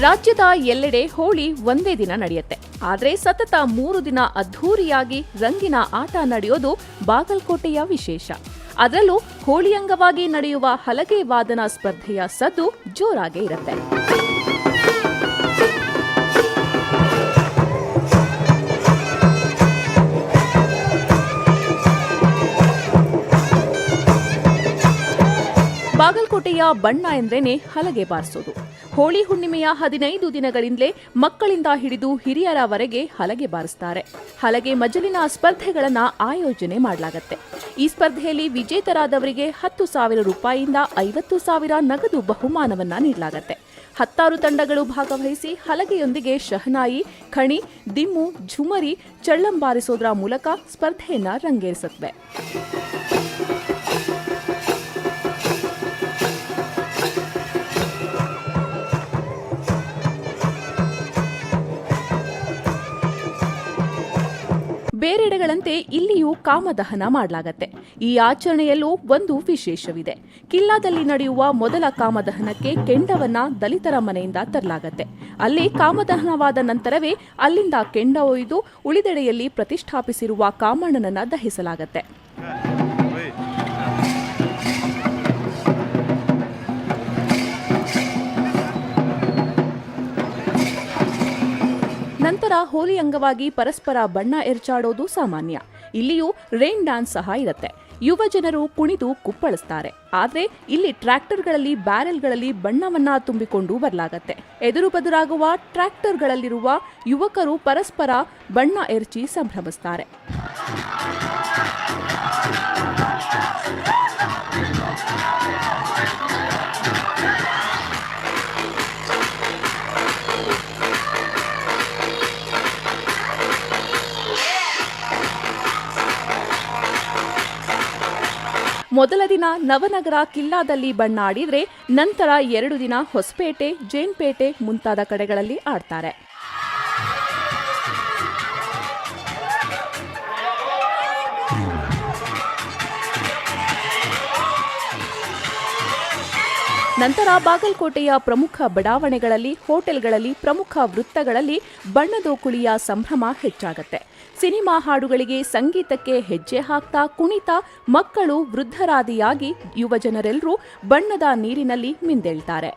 ರಾಜ್ಯದ ಎಲ್ಲೆಡೆ ಹೋಳಿ ಒಂದೇ ದಿನ ನಡೆಯುತ್ತೆ. ಆದರೆ ಸತತ 3 ದಿನ ಅದ್ಧೂರಿಯಾಗಿ ರಂಗಿನ ಆಟ ನಡೆಯೋದು ಬಾಗಲಕೋಟೆಯ ವಿಶೇಷ. ಅದರಲ್ಲೂ ಹೋಳಿ ಅಂಗವಾಗಿ ನಡೆಯುವ ಹಲಗೆ ವಾದನ ಸ್ಪರ್ಧೆಯ ಸದ್ದು ಜೋರಾಗೇ ಇರುತ್ತೆ. ಬಾಗಲಕೋಟೆಯ ಬಣ್ಣ ಎಂದ್ರೇನೆ ಹಲಗೆ ಬಾರಿಸೋದು. ಹೋಳಿ ಹುಣ್ಣಿಮೆಯ 15 ದಿನಗಳಿಂದಲೇ ಮಕ್ಕಳಿಂದ ಹಿಡಿದು ಹಿರಿಯರವರೆಗೆ ಹಲಗೆ ಬಾರಿಸ್ತಾರೆ. ಹಲಗೆ ಮಜಲಿನ ಸ್ಪರ್ಧೆಗಳನ್ನು ಆಯೋಜನೆ ಮಾಡಲಾಗುತ್ತೆ. ಈ ಸ್ಪರ್ಧೆಯಲ್ಲಿ ವಿಜೇತರಾದವರಿಗೆ 10,000 ರೂಪಾಯಿಯಿಂದ 50,000 ನಗದು ಬಹುಮಾನವನ್ನ ನೀಡಲಾಗುತ್ತೆ. 16 ತಂಡಗಳು ಭಾಗವಹಿಸಿ ಹಲಗೆಯೊಂದಿಗೆ ಶಹನಾಯಿ, ಖಣಿ, ದಿಮ್ಮು, ಝುಮರಿ, ಚಳ್ಳಂ ಬಾರಿಸೋದ್ರ ಮೂಲಕ ಸ್ಪರ್ಧೆಯನ್ನ ರಂಗೇರಿಸುತ್ತವೆ. ಬೇರೆಡೆಗಳಂತೆ ಇಲ್ಲಿಯೂ ಕಾಮದಹನ ಮಾಡಲಾಗತ್ತೆ. ಈ ಆಚರಣೆಯಲ್ಲೂ ಒಂದು ವಿಶೇಷವಿದೆ. ಕಿಲ್ಲಾದಲ್ಲಿ ನಡೆಯುವ ಮೊದಲ ಕಾಮದಹನಕ್ಕೆ ಕೆಂಡವನ್ನ ದಲಿತರ ಮನೆಯಿಂದ ತರಲಾಗತ್ತೆ. ಅಲ್ಲಿ ಕಾಮದಹನವಾದ ನಂತರವೇ ಅಲ್ಲಿಂದ ಕೆಂಡ ಒಯ್ದು ಉಳಿದೆಡೆಯಲ್ಲಿ ಪ್ರತಿಷ್ಠಾಪಿಸಿರುವ ಕಾಮಣ್ಣನನ್ನ ದಹಿಸಲಾಗತ್ತೆ. ನಂತರ ಹೋಲಿ ಅಂಗವಾಗಿ ಪರಸ್ಪರ ಬಣ್ಣ ಎರಚಾಡೋದು ಸಾಮಾನ್ಯ. ಇಲ್ಲಿಯೂ ರೈನ್ ಡ್ಯಾನ್ಸ್ ಸಹ ಇರುತ್ತೆ. ಯುವ ಜನರು ಕುಣಿದು ಕುಪ್ಪಳಿಸ್ತಾರೆ. ಆದರೆ ಇಲ್ಲಿ ಟ್ರ್ಯಾಕ್ಟರ್ಗಳಲ್ಲಿ ಬ್ಯಾರೆಲ್ಗಳಲ್ಲಿ ಬಣ್ಣವನ್ನ ತುಂಬಿಕೊಂಡು ಬರಲಾಗತ್ತೆ. ಎದುರು ಬದುರಾಗುವ ಟ್ರ್ಯಾಕ್ಟರ್ಗಳಲ್ಲಿರುವ ಯುವಕರು ಪರಸ್ಪರ ಬಣ್ಣ ಎರಚಿ ಸಂಭ್ರಮಿಸ್ತಾರೆ. ಮೊದಲ ದಿನ ನವನಗರ ಕಿಲ್ಲಾದಲ್ಲಿ ಬಣ್ಣ ಆಡಿದ್ರೆ ನಂತರ 2 ದಿನ ಹೊಸಪೇಟೆ, ಜೇನ್ಪೇಟೆ ಮುಂತಾದ ಕಡೆಗಳಲ್ಲಿ ಆಡ್ತಾರೆ. ನಂತರ ಬಾಗಲಕೋಟೆಯ ಪ್ರಮುಖ ಬಡಾವಣೆಗಳಲ್ಲಿ, ಹೋಟೆಲ್ಗಳಲ್ಲಿ, ಪ್ರಮುಖ ವೃತ್ತಗಳಲ್ಲಿ ಬಣ್ಣದ ಕುಳಿಯ ಸಂಭ್ರಮ ಹೆಚ್ಚಾಗತ್ತೆ. ಸಿನಿಮಾ ಹಾಡುಗಳಿಗೆ, ಸಂಗೀತಕ್ಕೆ ಹೆಜ್ಜೆ ಹಾಕ್ತಾ ಕುಣಿತಾ ಮಕ್ಕಳು ವೃದ್ಧರಾದಿಯಾಗಿ ಯುವಜನರೆಲ್ಲರೂ ಬಣ್ಣದ ನೀರಿನಲ್ಲಿ ಮಿಂದೇಳ್ತಾರೆ.